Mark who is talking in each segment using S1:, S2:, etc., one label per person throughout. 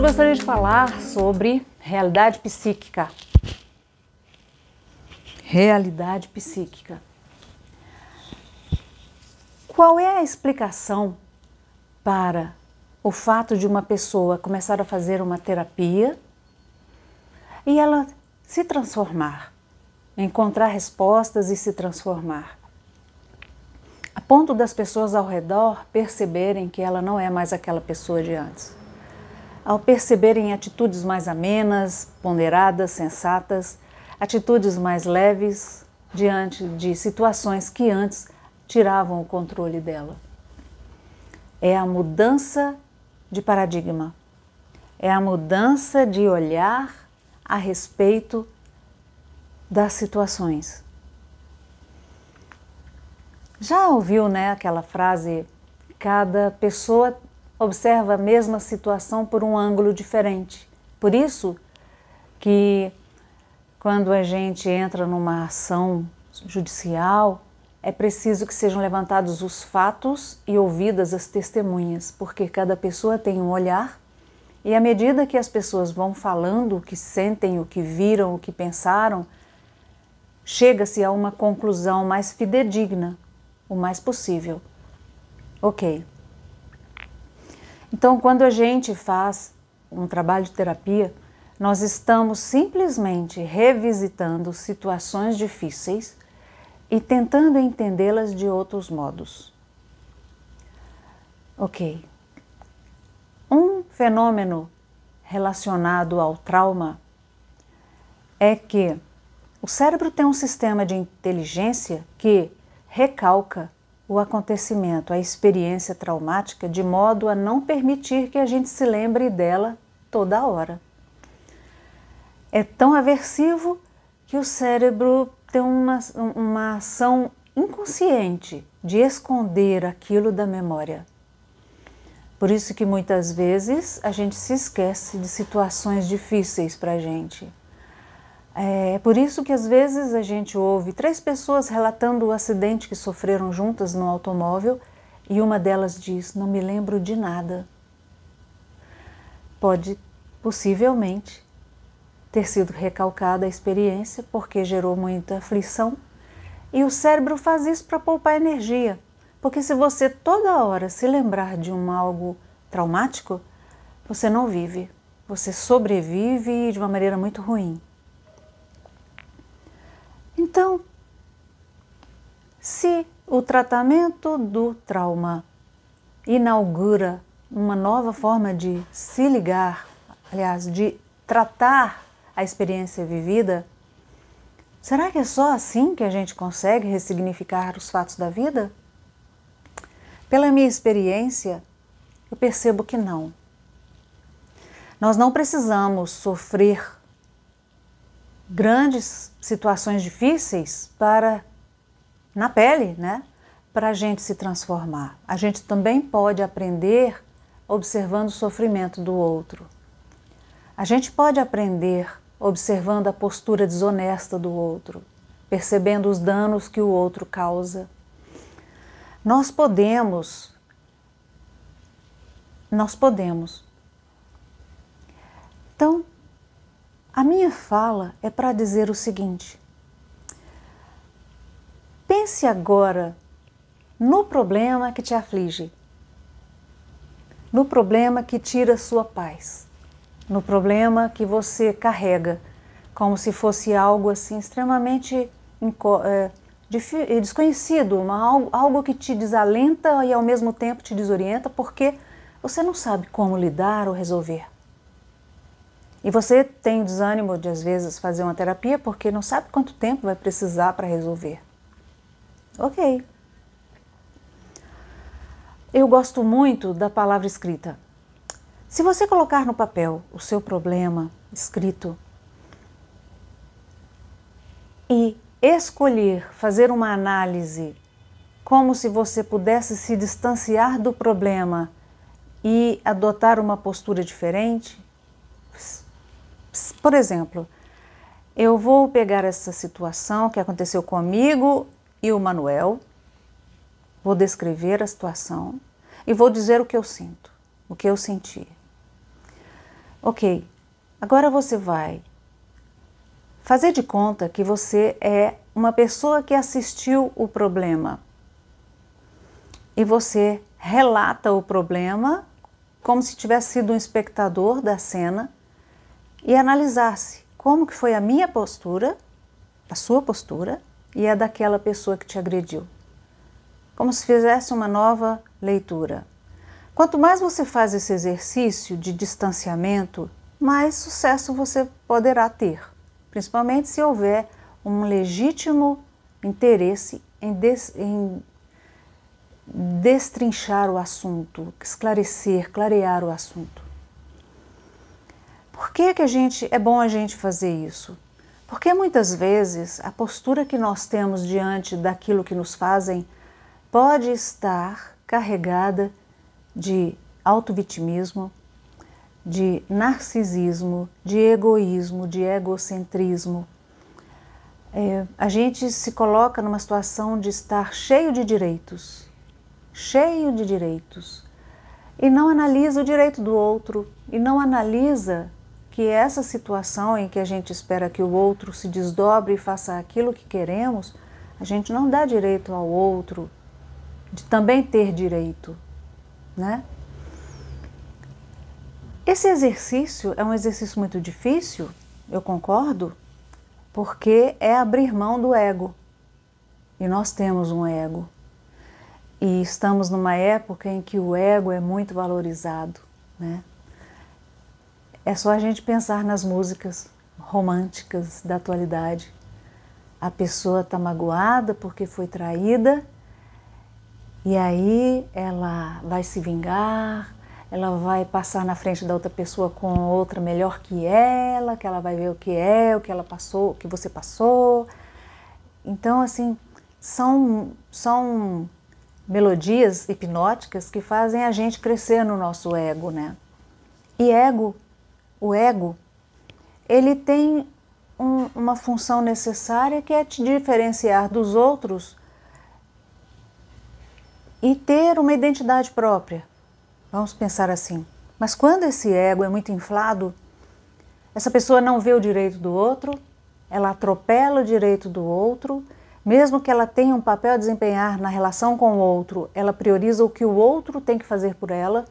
S1: eu gostaria de falar sobre realidade psíquica. Realidade psíquica. Qual é a explicação para o fato de uma pessoa começar a fazer uma terapia e ela se transformar, encontrar respostas e se transformar, a ponto das pessoas ao redor perceberem que ela não é mais aquela pessoa de antes? Ao perceberem atitudes mais amenas, ponderadas, sensatas, atitudes mais leves diante de situações que antes tiravam o controle dela. É a mudança de paradigma, é a mudança de olhar a respeito das situações. Já ouviu, né, aquela frase, cada pessoa observa a mesma situação por um ângulo diferente. Por isso que quando a gente entra numa ação judicial, é preciso que sejam levantados os fatos e ouvidas as testemunhas, porque cada pessoa tem um olhar e à medida que as pessoas vão falando o que sentem, o que viram, o que pensaram, chega-se a uma conclusão mais fidedigna, o mais possível. Ok. Então, quando a gente faz um trabalho de terapia, nós estamos simplesmente revisitando situações difíceis e tentando entendê-las de outros modos. Ok. Um fenômeno relacionado ao trauma é que o cérebro tem um sistema de inteligência que recalca o acontecimento, a experiência traumática, de modo a não permitir que a gente se lembre dela toda hora. É tão aversivo que o cérebro tem uma ação inconsciente de esconder aquilo da memória. Por isso que muitas vezes a gente se esquece de situações difíceis para a gente. É por isso que às vezes a gente ouve 3 pessoas relatando o acidente que sofreram juntas no automóvel e uma delas diz, não me lembro de nada. Pode, possivelmente, ter sido recalcada a experiência porque gerou muita aflição e o cérebro faz isso para poupar energia. Porque se você toda hora se lembrar de algo traumático, você não vive, você sobrevive de uma maneira muito ruim. Então, se o tratamento do trauma inaugura uma nova forma de se ligar, aliás, de tratar a experiência vivida, será que é só assim que a gente consegue ressignificar os fatos da vida? Pela minha experiência, eu percebo que não. Nós não precisamos sofrer grandes situações difíceis na pele, né? Para a gente se transformar. A gente também pode aprender observando o sofrimento do outro. A gente pode aprender observando a postura desonesta do outro, percebendo os danos que o outro causa. Nós podemos. Então, a minha fala é para dizer o seguinte: pense agora no problema que te aflige, no problema que tira sua paz, no problema que você carrega como se fosse algo assim extremamente desconhecido, algo que te desalenta e ao mesmo tempo te desorienta porque você não sabe como lidar ou resolver. E você tem o desânimo de às vezes fazer uma terapia porque não sabe quanto tempo vai precisar para resolver. Ok. Eu gosto muito da palavra escrita. Se você colocar no papel o seu problema escrito e escolher fazer uma análise como se você pudesse se distanciar do problema e adotar uma postura diferente, por exemplo, eu vou pegar essa situação que aconteceu comigo e o Manuel, vou descrever a situação e vou dizer o que eu sinto, o que eu senti. Ok, agora você vai fazer de conta que você é uma pessoa que assistiu o problema. E você relata o problema como se tivesse sido um espectador da cena e analisasse como que foi a minha postura, a sua postura e a daquela pessoa que te agrediu. Como se fizesse uma nova leitura. Quanto mais você faz esse exercício de distanciamento, mais sucesso você poderá ter, principalmente se houver um legítimo interesse em destrinchar o assunto, esclarecer, clarear o assunto. Por que é bom a gente fazer isso? Porque muitas vezes a postura que nós temos diante daquilo que nos fazem pode estar carregada de autovitimismo, de narcisismo, de egoísmo, de egocentrismo. A gente se coloca numa situação de estar cheio de direitos, e não analisa o direito do outro, e não analisa que essa situação em que a gente espera que o outro se desdobre e faça aquilo que queremos, a gente não dá direito ao outro de também ter direito, né? Esse exercício é um exercício muito difícil, eu concordo, porque é abrir mão do ego. E nós temos um ego. E estamos numa época em que o ego é muito valorizado, né? É só a gente pensar nas músicas românticas da atualidade. A pessoa está magoada porque foi traída e aí ela vai se vingar, ela vai passar na frente da outra pessoa com outra melhor que ela vai ver o que ela passou, o que você passou. Então, assim, são melodias hipnóticas que fazem a gente crescer no nosso ego, né? E o ego, ele tem uma função necessária que é te diferenciar dos outros e ter uma identidade própria. Vamos pensar assim. Mas quando esse ego é muito inflado, essa pessoa não vê o direito do outro, ela atropela o direito do outro, mesmo que ela tenha um papel a desempenhar na relação com o outro, ela prioriza o que o outro tem que fazer por ela.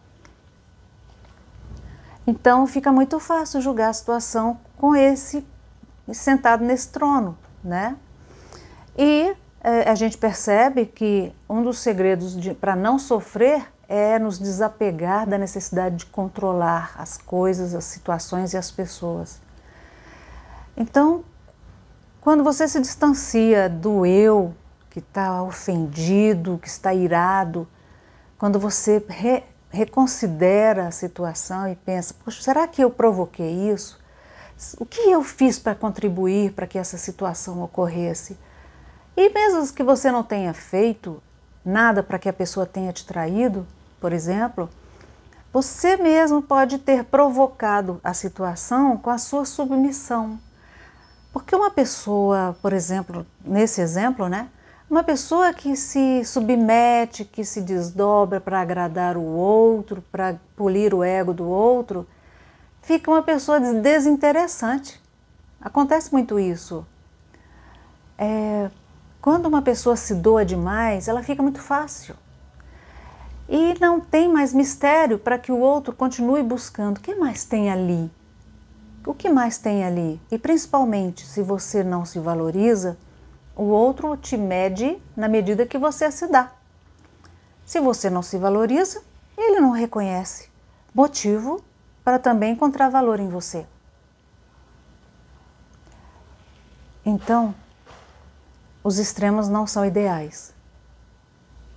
S1: Então fica muito fácil julgar a situação com esse sentado nesse trono, né? E a gente percebe que um dos segredos para não sofrer é nos desapegar da necessidade de controlar as coisas, as situações e as pessoas. Então, quando você se distancia do eu que está ofendido, que está irado, quando você reconsidera a situação e pensa, poxa, será que eu provoquei isso? O que eu fiz para contribuir para que essa situação ocorresse? E mesmo que você não tenha feito nada para que a pessoa tenha te traído, por exemplo, você mesmo pode ter provocado a situação com a sua submissão. Porque uma pessoa, por exemplo, nesse exemplo, né? Uma pessoa que se submete, que se desdobra para agradar o outro, para polir o ego do outro, fica uma pessoa desinteressante. Acontece muito isso. Quando uma pessoa se doa demais, ela fica muito fácil. E não tem mais mistério para que o outro continue buscando. O que mais tem ali? O que mais tem ali? E principalmente, se você não se valoriza, o outro te mede na medida que você se dá. Se você não se valoriza, ele não reconhece. Motivo para também encontrar valor em você. Então, os extremos não são ideais.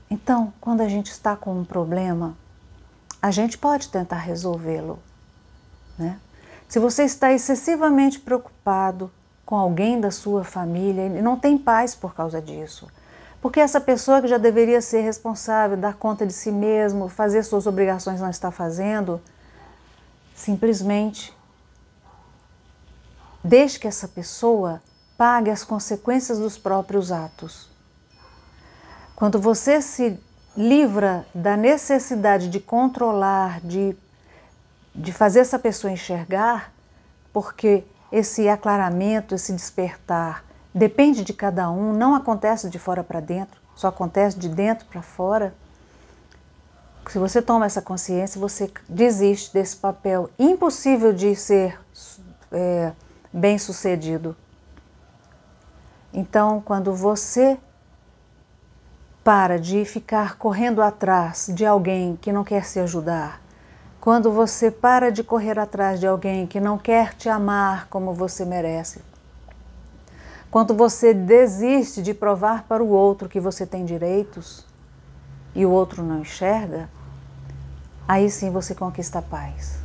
S1: Então, quando a gente está com um problema, a gente pode tentar resolvê-lo, né? Se você está excessivamente preocupado com alguém da sua família e não tem paz por causa disso, porque essa pessoa que já deveria ser responsável, dar conta de si mesmo, fazer suas obrigações não está fazendo, simplesmente deixe que essa pessoa pague as consequências dos próprios atos. Quando você se livra da necessidade de controlar, de de fazer essa pessoa enxergar, porque esse aclaramento, esse despertar, depende de cada um, não acontece de fora para dentro, só acontece de dentro para fora. Se você toma essa consciência, você desiste desse papel impossível de ser bem-sucedido. Então, quando você para de ficar correndo atrás de alguém que não quer se ajudar, quando você para de correr atrás de alguém que não quer te amar como você merece, quando você desiste de provar para o outro que você tem direitos e o outro não enxerga, aí sim você conquista a paz.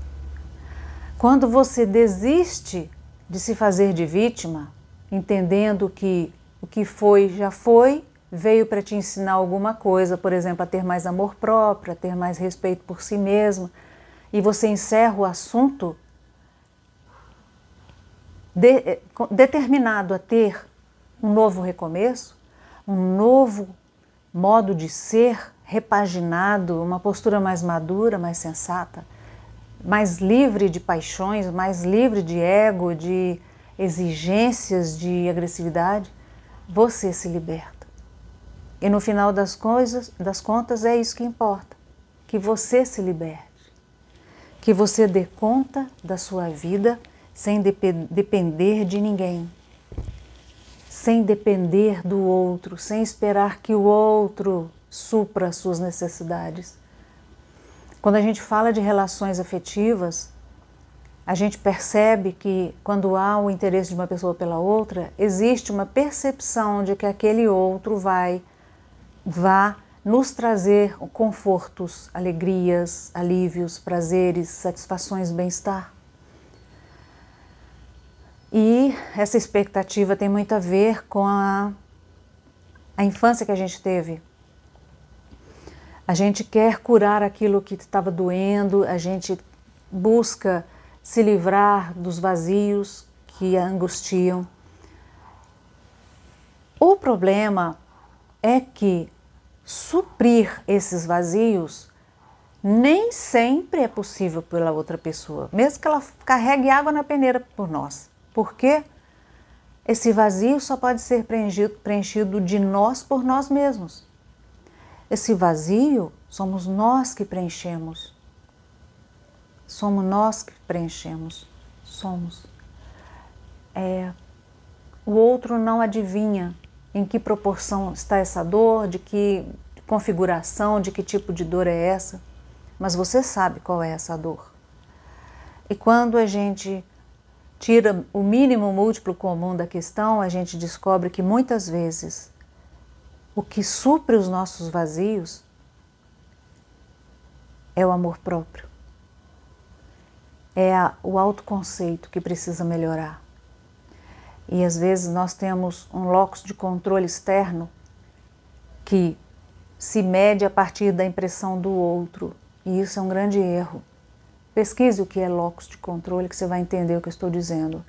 S1: Quando você desiste de se fazer de vítima, entendendo que o que foi já foi, veio para te ensinar alguma coisa, por exemplo, a ter mais amor próprio, a ter mais respeito por si mesmo, e você encerra o assunto determinado a ter um novo recomeço, um novo modo de ser repaginado, uma postura mais madura, mais sensata, mais livre de paixões, mais livre de ego, de exigências, de agressividade, você se liberta. E no final das contas é isso que importa, que você se liberte, que você dê conta da sua vida sem depender de ninguém, sem depender do outro, sem esperar que o outro supra as suas necessidades. Quando a gente fala de relações afetivas, a gente percebe que quando há o interesse de uma pessoa pela outra, existe uma percepção de que aquele outro vá nos trazer confortos, alegrias, alívios, prazeres, satisfações, bem-estar. E essa expectativa tem muito a ver com a infância que a gente teve. A gente quer curar aquilo que estava doendo, a gente busca se livrar dos vazios que a angustiam. O problema é que suprir esses vazios nem sempre é possível pela outra pessoa, mesmo que ela carregue água na peneira por nós. Por quê? Esse vazio só pode ser preenchido de nós por nós mesmos. Esse vazio somos nós que preenchemos. Somos nós que preenchemos. Somos. O outro não adivinha em que proporção está essa dor, de que configuração, de que tipo de dor é essa, mas você sabe qual é essa dor. E quando a gente tira o mínimo múltiplo comum da questão, a gente descobre que muitas vezes o que supre os nossos vazios é o amor próprio. É o autoconceito que precisa melhorar. E às vezes nós temos um locus de controle externo que se mede a partir da impressão do outro. E isso é um grande erro. Pesquise o que é locus de controle, que você vai entender o que eu estou dizendo.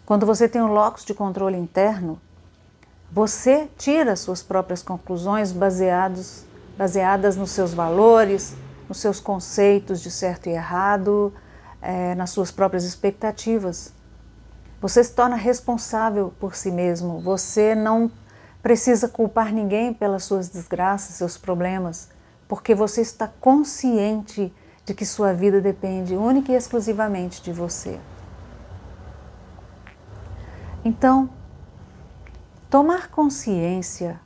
S1: Quando você tem um locus de controle interno, você tira suas próprias conclusões baseadas nos seus valores, nos seus conceitos de certo e errado, nas suas próprias expectativas. Você se torna responsável por si mesmo. Você não precisa culpar ninguém pelas suas desgraças, seus problemas, porque você está consciente de que sua vida depende única e exclusivamente de você. Então, tomar consciência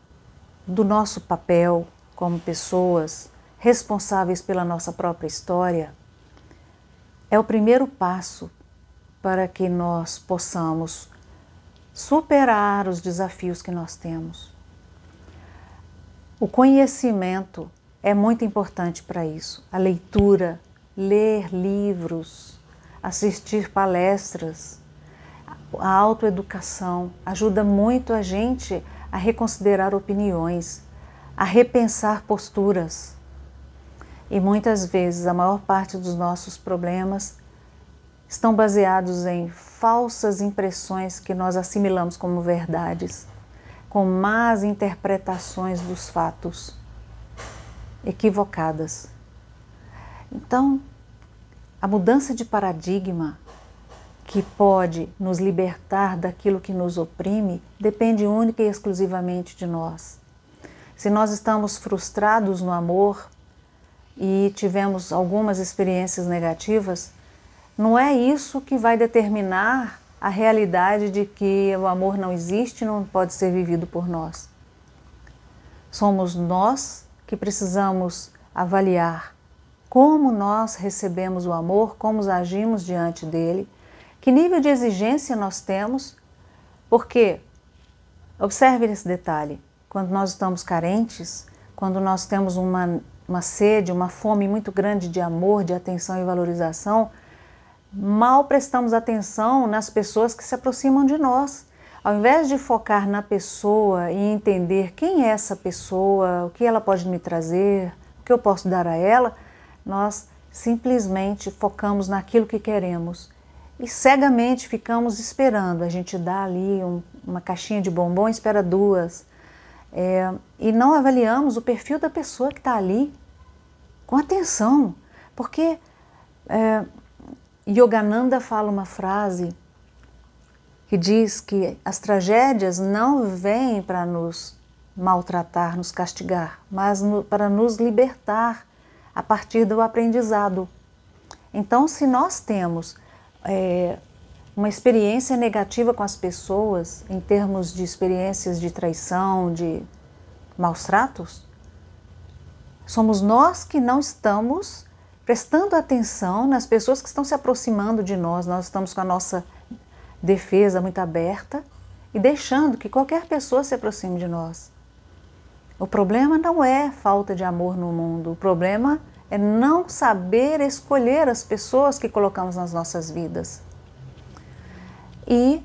S1: do nosso papel como pessoas responsáveis pela nossa própria história é o primeiro passo para que nós possamos superar os desafios que nós temos. O conhecimento é muito importante para isso. A leitura, ler livros, assistir palestras, a autoeducação ajuda muito a gente a reconsiderar opiniões, a repensar posturas. E muitas vezes a maior parte dos nossos problemas estão baseados em falsas impressões que nós assimilamos como verdades, com más interpretações dos fatos, equivocadas. Então, A mudança de paradigma que pode nos libertar daquilo que nos oprime depende única e exclusivamente de nós. Se nós estamos frustrados no amor e tivemos algumas experiências negativas, não é isso que vai determinar a realidade de que o amor não existe e não pode ser vivido por nós. Somos nós que precisamos avaliar como nós recebemos o amor, como agimos diante dele, que nível de exigência nós temos, porque, observe esse detalhe, quando nós estamos carentes, quando nós temos uma sede, uma fome muito grande de amor, de atenção e valorização, mal prestamos atenção nas pessoas que se aproximam de nós. Ao invés de focar na pessoa e entender quem é essa pessoa, o que ela pode me trazer, o que eu posso dar a ela, nós simplesmente focamos naquilo que queremos e cegamente ficamos esperando. A gente dá ali uma caixinha de bombom e espera duas. E não avaliamos o perfil da pessoa que está ali com atenção, porque Yogananda fala uma frase que diz que as tragédias não vêm para nos maltratar, nos castigar, mas para nos libertar a partir do aprendizado. Então, se nós temos uma experiência negativa com as pessoas, em termos de experiências de traição, de maus tratos, somos nós que não estamos prestando atenção nas pessoas que estão se aproximando de nós. Nós estamos com a nossa defesa muito aberta e deixando que qualquer pessoa se aproxime de nós. O problema não é falta de amor no mundo, o problema é não saber escolher as pessoas que colocamos nas nossas vidas. E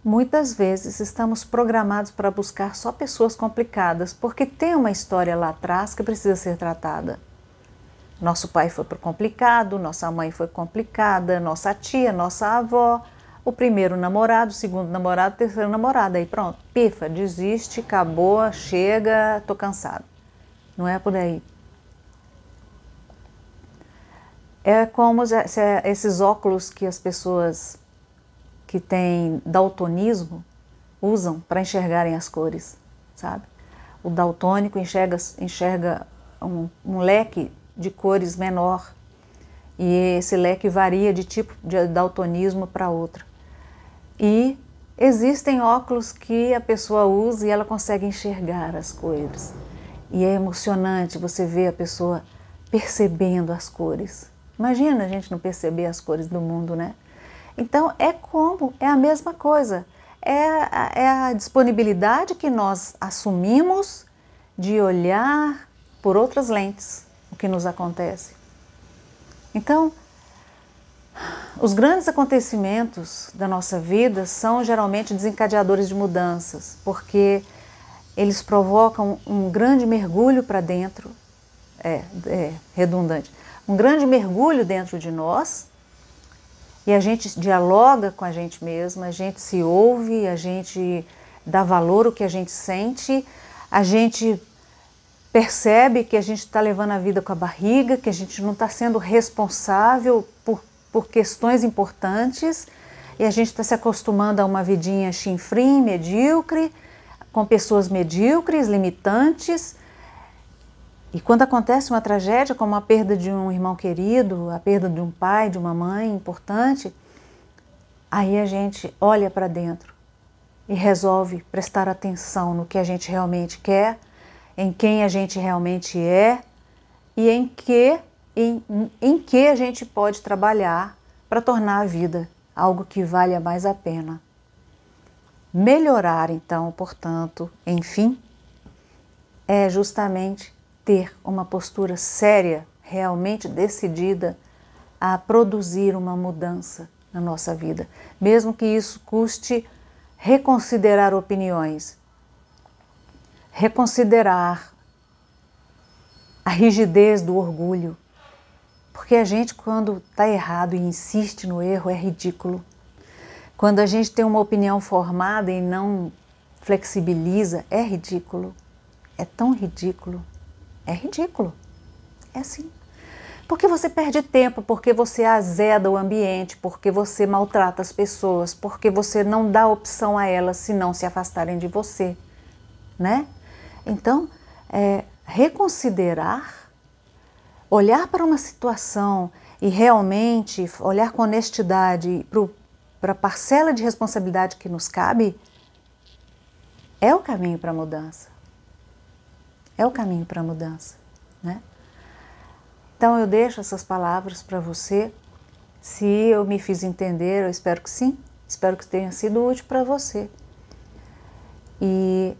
S1: muitas vezes estamos programados para buscar só pessoas complicadas, porque tem uma história lá atrás que precisa ser tratada. Nosso pai foi complicado, nossa mãe foi complicada, nossa tia, nossa avó, o primeiro namorado, o segundo namorado, o terceiro namorado, aí pronto, pifa, desiste, acabou, chega, tô cansado. Não é por aí. É como esses óculos que as pessoas que têm daltonismo usam para enxergarem as cores, sabe? O daltônico enxerga um leque de cores menor e esse leque varia de tipo de daltonismo para outra. E existem óculos que a pessoa usa e ela consegue enxergar as cores. E é emocionante você ver a pessoa percebendo as cores. Imagina a gente não perceber as cores do mundo, né? Então é a mesma coisa. É a disponibilidade que nós assumimos de olhar por outras lentes o que nos acontece. Então, os grandes acontecimentos da nossa vida são geralmente desencadeadores de mudanças, porque eles provocam um grande mergulho para dentro, redundante, um grande mergulho dentro de nós, e a gente dialoga com a gente mesma, a gente se ouve, a gente dá valor ao que a gente sente, a gente percebe que a gente está levando a vida com a barriga, que a gente não está sendo responsável por questões importantes, e a gente está se acostumando a uma vidinha chinfrim, medíocre, com pessoas medíocres, limitantes. E quando acontece uma tragédia, como a perda de um irmão querido, a perda de um pai, de uma mãe importante, aí a gente olha para dentro e resolve prestar atenção no que a gente realmente quer, em quem a gente realmente é e em que a gente pode trabalhar para tornar a vida algo que valha mais a pena. Melhorar, então, portanto, enfim, é justamente ter uma postura séria, realmente decidida a produzir uma mudança na nossa vida, mesmo que isso custe reconsiderar opiniões, reconsiderar a rigidez do orgulho, porque a gente, quando está errado e insiste no erro, é ridículo. Quando a gente tem uma opinião formada e não flexibiliza, é ridículo. É tão ridículo. É ridículo. É assim. Porque você perde tempo, porque você azeda o ambiente, porque você maltrata as pessoas, porque você não dá opção a elas se não se afastarem de você, né? Então, reconsiderar, olhar para uma situação e realmente olhar com honestidade para a parcela de responsabilidade que nos cabe, é o caminho para a mudança. É o caminho para a mudança, né? Então eu deixo essas palavras para você. Se eu me fiz entender, eu espero que sim. Espero que tenha sido útil para você. E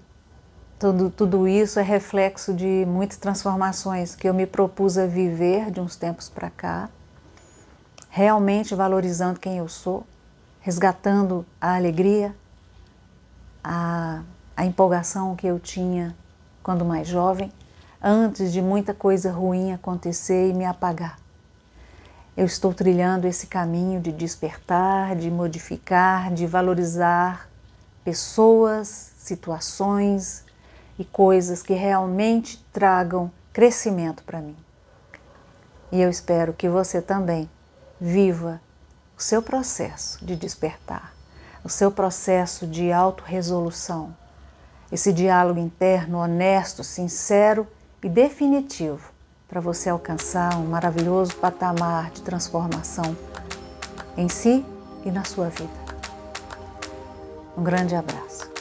S1: tudo isso é reflexo de muitas transformações que eu me propus a viver de uns tempos para cá, realmente valorizando quem eu sou, resgatando a alegria, a empolgação que eu tinha quando mais jovem, antes de muita coisa ruim acontecer e me apagar. Eu estou trilhando esse caminho de despertar, de modificar, de valorizar pessoas, situações e coisas que realmente tragam crescimento para mim. E eu espero que você também viva o seu processo de despertar, o seu processo de autorresolução, esse diálogo interno honesto, sincero e definitivo para você alcançar um maravilhoso patamar de transformação em si e na sua vida. Um grande abraço.